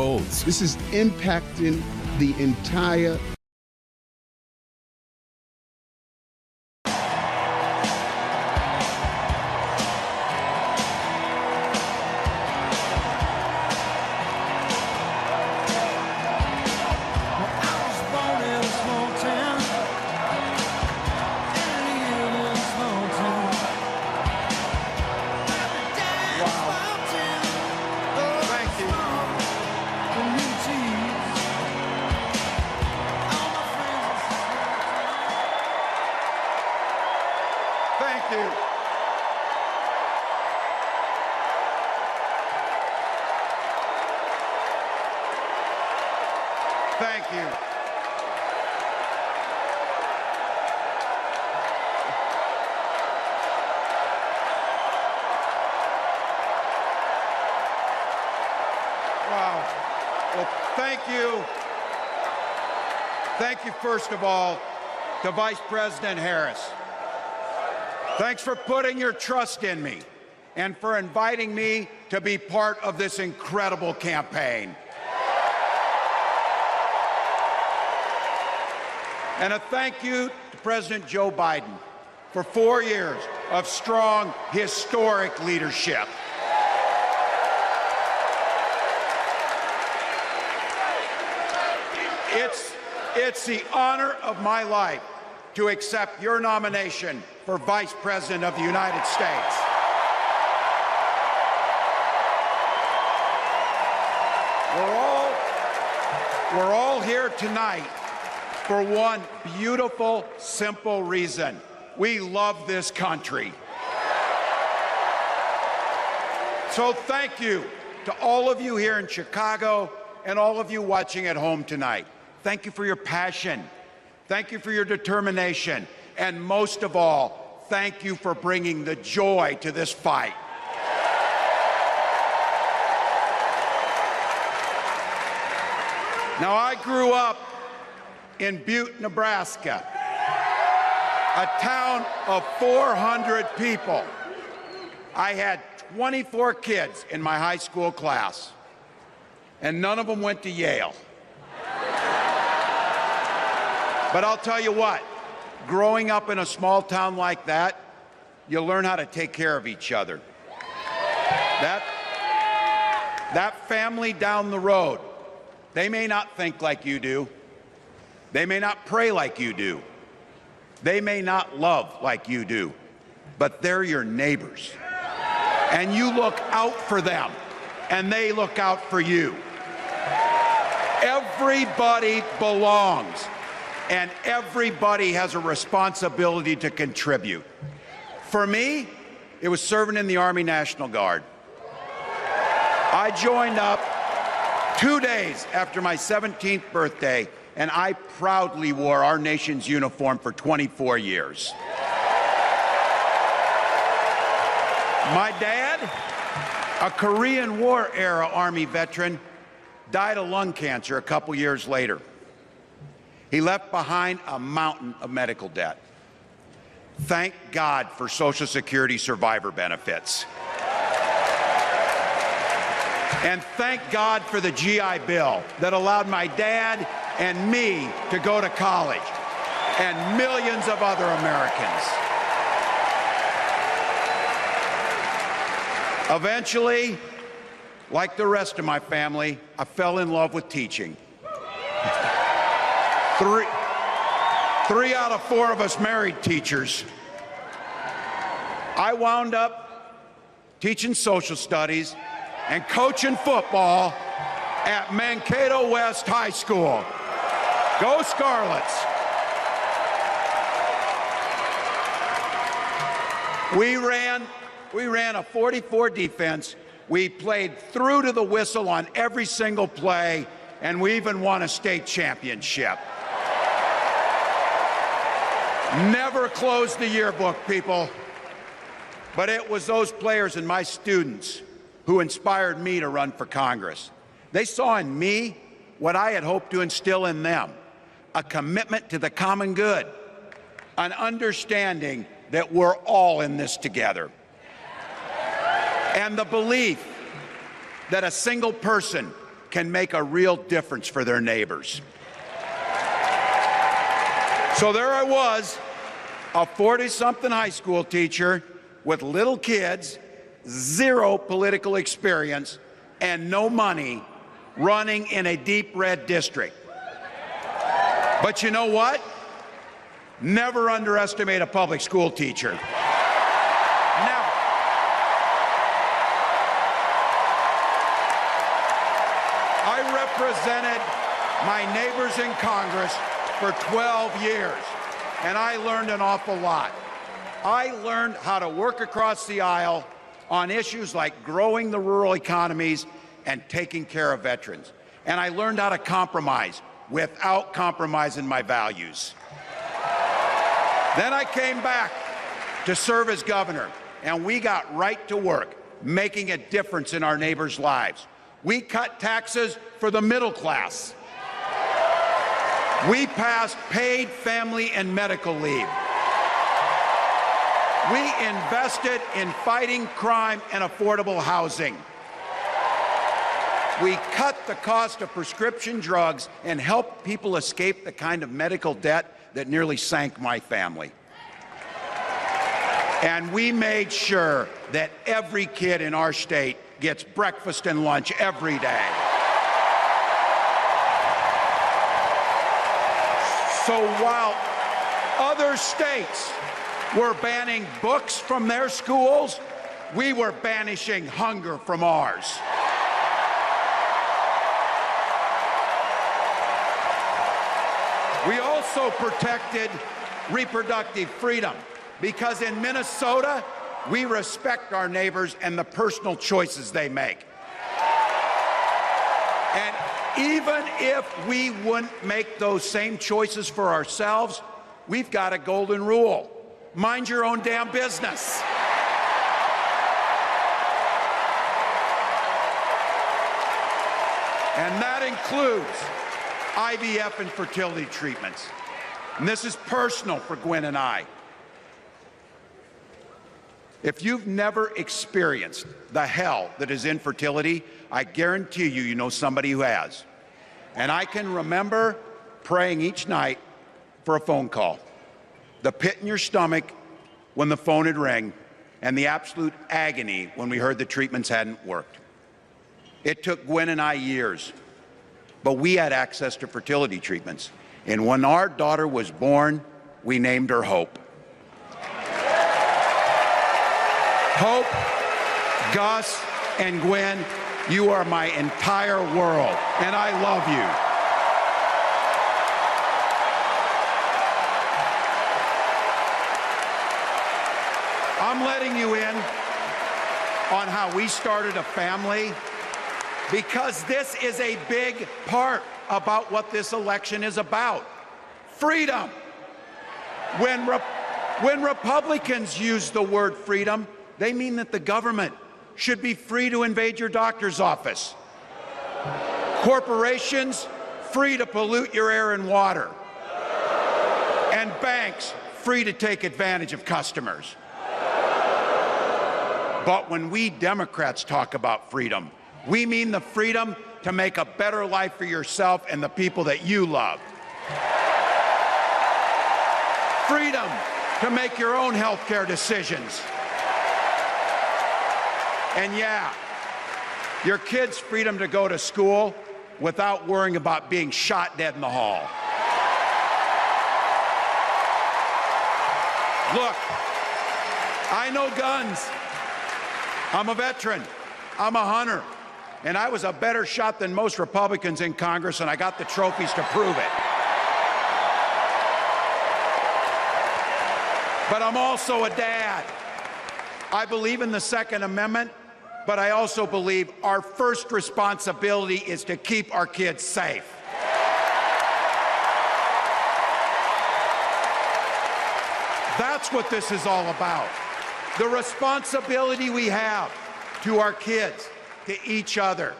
Walz. This is impacting the entire Thank you. Thank you. Wow. Well, thank you. Thank you, first of all, to Vice President Harris. Thanks for putting your trust in me and for inviting me to be part of this incredible campaign. And a thank you to President Joe Biden for 4 years of strong, historic leadership. It's the honor of my life to accept your nomination for Vice President of the United States. We're all here tonight for one beautiful, simple reason. We love this country. So thank you to all of you here in Chicago and all of you watching at home tonight. Thank you for your passion. Thank you for your determination. And most of all, thank you for bringing the joy to this fight. Now, I grew up in Butte, Nebraska, a town of 400 people. I had 24 kids in my high school class, and none of them went to Yale. But I'll tell you what, growing up in a small town like that, you learn how to take care of each other. That family down the road, they may not think like you do. They may not pray like you do. They may not love like you do, but they're your neighbors. And you look out for them, and they look out for you. Everybody belongs, and everybody has a responsibility to contribute. For me, it was serving in the Army National Guard. I joined up 2 days after my 17th birthday, and I proudly wore our nation's uniform for 24 years. My dad, a Korean War era Army veteran, died of lung cancer a couple years later. He left behind a mountain of medical debt. Thank God for Social Security survivor benefits. And thank God for the GI Bill that allowed my dad and me to go to college, and millions of other Americans. Eventually, like the rest of my family, I fell in love with teaching. Three out of 4 of us married teachers. I wound up teaching social studies and coaching football at Mankato West High School. Go Scarlets! We ran a 44 defense. We played through to the whistle on every single play, and we even won a state championship. Never closed the yearbook, people. But it was those players and my students who inspired me to run for Congress. They saw in me what I had hoped to instill in them, a commitment to the common good, an understanding that we're all in this together, and the belief that a single person can make a real difference for their neighbors. So there I was, a 40-something high school teacher with little kids, zero political experience, and no money, running in a deep red district. But you know what? Never underestimate a public school teacher. Never. I represented my neighbors in Congress for 12 years, and I learned an awful lot. I learned how to work across the aisle on issues like growing the rural economies and taking care of veterans. And I learned how to compromise without compromising my values. Then I came back to serve as governor, and we got right to work making a difference in our neighbors' lives. We cut taxes for the middle class. We passed paid family and medical leave. We invested in fighting crime and affordable housing. We cut the cost of prescription drugs and helped people escape the kind of medical debt that nearly sank my family. And we made sure that every kid in our state gets breakfast and lunch every day. So while other states were banning books from their schools, we were banishing hunger from ours. We also protected reproductive freedom because in Minnesota, we respect our neighbors and the personal choices they make. And even if we wouldn't make those same choices for ourselves, we've got a golden rule. Mind your own damn business. And that includes IVF and fertility treatments. And this is personal for Gwen and I. If you've never experienced the hell that is infertility, I guarantee you, you know somebody who has. And I can remember praying each night for a phone call, the pit in your stomach when the phone had rang, and the absolute agony when we heard the treatments hadn't worked. It took Gwen and I years, but we had access to fertility treatments. And when our daughter was born, we named her Hope. Hope, Gus, and Gwen, you are my entire world, and I love you. I'm letting you in on how we started a family because this is a big part about what this election is about. Freedom. When Republicans use the word freedom, they mean that the government should be free to invade your doctor's office. Corporations, free to pollute your air and water. And banks, free to take advantage of customers. But when we Democrats talk about freedom, we mean the freedom to make a better life for yourself and the people that you love. Freedom to make your own health care decisions. And yeah, your kid's freedom to go to school without worrying about being shot dead in the hall. Look, I know guns. I'm a veteran. I'm a hunter. And I was a better shot than most Republicans in Congress, and I got the trophies to prove it. But I'm also a dad. I believe in the Second Amendment, but I also believe our first responsibility is to keep our kids safe. That's what this is all about. The responsibility we have to our kids, to each other,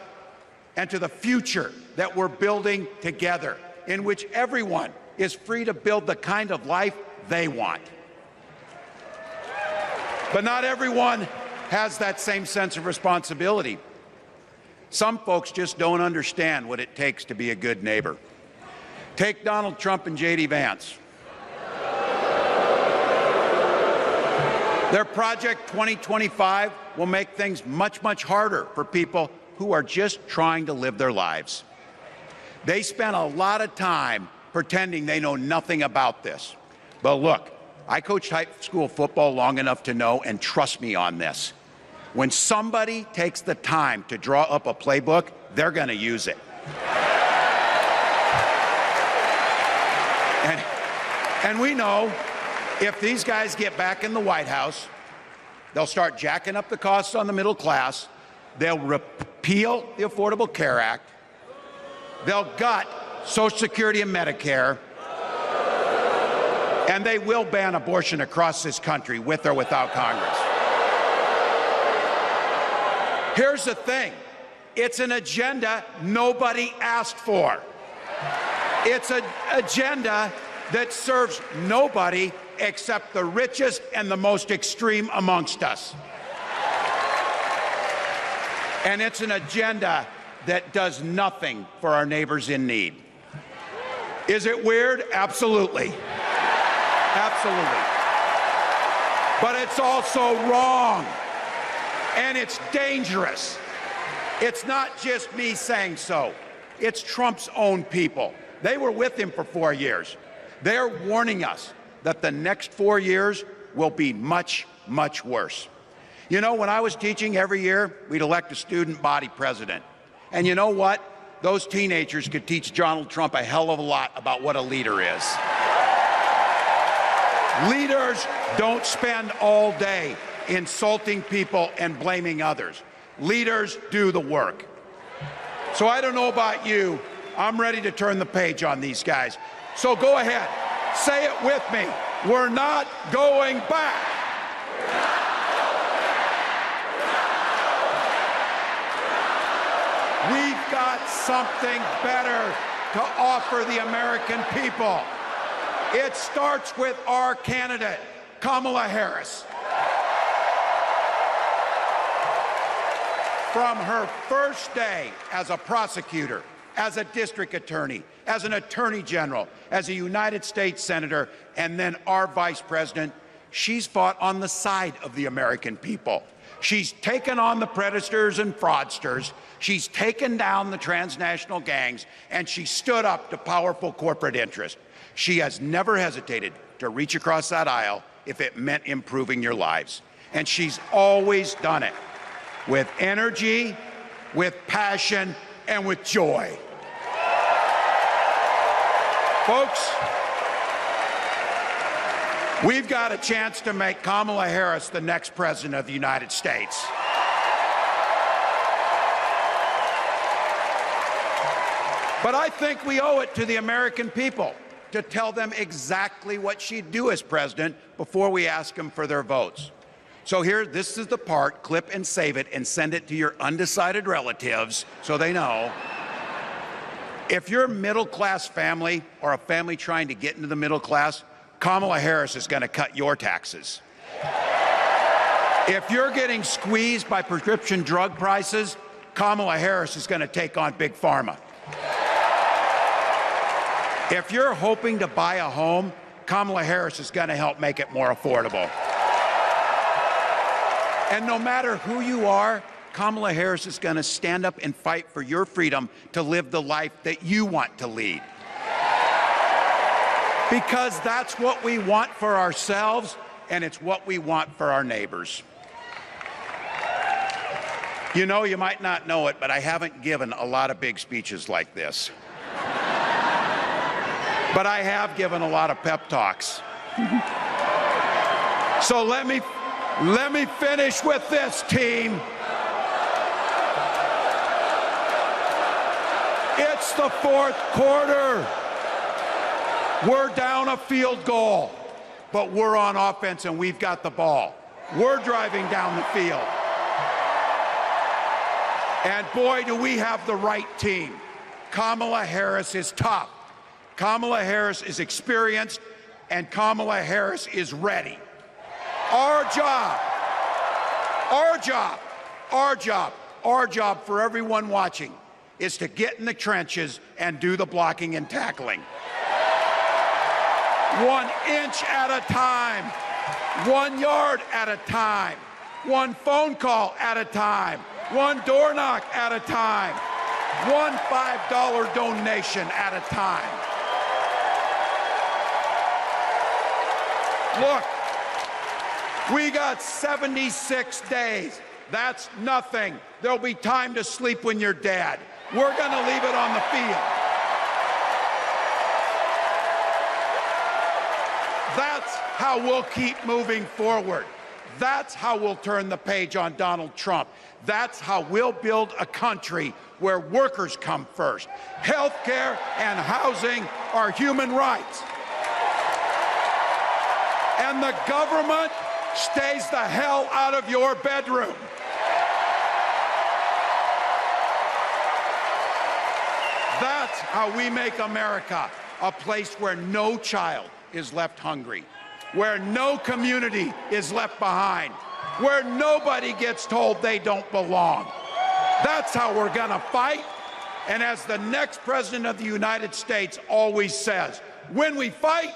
and to the future that we're building together, in which everyone is free to build the kind of life they want. But not everyone has that same sense of responsibility. Some folks just don't understand what it takes to be a good neighbor. Take Donald Trump and J.D. Vance. Their Project 2025 will make things much, much harder for people who are just trying to live their lives. They spent a lot of time pretending they know nothing about this. But look, I coached high school football long enough to know, and trust me on this, when somebody takes the time to draw up a playbook, they're going to use it. And we know if these guys get back in the White House, they'll start jacking up the costs on the middle class, they'll repeal the Affordable Care Act, they'll gut Social Security and Medicare, and they will ban abortion across this country with or without Congress. Here's the thing, it's an agenda nobody asked for. It's an agenda that serves nobody except the richest and the most extreme amongst us. And it's an agenda that does nothing for our neighbors in need. Is it weird? Absolutely. Absolutely. But it's also wrong. And it's dangerous. It's not just me saying so. It's Trump's own people. They were with him for 4 years. They're warning us that the next 4 years will be much, much worse. You know, when I was teaching every year, we'd elect a student body president. And you know what? Those teenagers could teach Donald Trump a hell of a lot about what a leader is. Leaders don't spend all day insulting people and blaming others. Leaders do the work. So I don't know about you, I'm ready to turn the page on these guys. So go ahead, say it with me. We're not going back. We've got something better to offer the American people. It starts with our candidate, Kamala Harris. From her first day as a prosecutor, as a district attorney, as an attorney general, as a United States senator, and then our vice president, she's fought on the side of the American people. She's taken on the predators and fraudsters, she's taken down the transnational gangs, and she stood up to powerful corporate interests. She has never hesitated to reach across that aisle if it meant improving your lives. And she's always done it with energy, with passion, and with joy. Folks, we've got a chance to make Kamala Harris the next president of the United States. But I think we owe it to the American people to tell them exactly what she'd do as president before we ask them for their votes. So here, this is the part, clip and save it and send it to your undecided relatives so they know. If you're a middle-class family or a family trying to get into the middle class, Kamala Harris is going to cut your taxes. If you're getting squeezed by prescription drug prices, Kamala Harris is going to take on Big Pharma. If you're hoping to buy a home, Kamala Harris is going to help make it more affordable. And no matter who you are, Kamala Harris is going to stand up and fight for your freedom to live the life that you want to lead. Because that's what we want for ourselves, and it's what we want for our neighbors. You know, you might not know it, but I haven't given a lot of big speeches like this. But I have given a lot of pep talks. So let me finish with this, team. It's the fourth quarter. We're down a field goal, but we're on offense and we've got the ball. We're driving down the field. And boy, do we have the right team. Kamala Harris is tough. Kamala Harris is experienced, and Kamala Harris is ready. Our job our job for everyone watching is to get in the trenches and do the blocking and tackling. 1 inch at a time, 1 yard at a time, 1 phone call at a time, 1 door knock at a time, 1 $5 donation at a time. Look, we got 76 days. That's nothing. There'll be time to sleep when you're dead. We're going to leave it on the field. That's how we'll keep moving forward. That's how we'll turn the page on Donald Trump. That's how we'll build a country where workers come first. Health care and housing are human rights. And the government stays the hell out of your bedroom. That's how we make America a place where no child is left hungry, where no community is left behind, where nobody gets told they don't belong. That's how we're gonna fight. And as the next president of the United States always says, when we fight,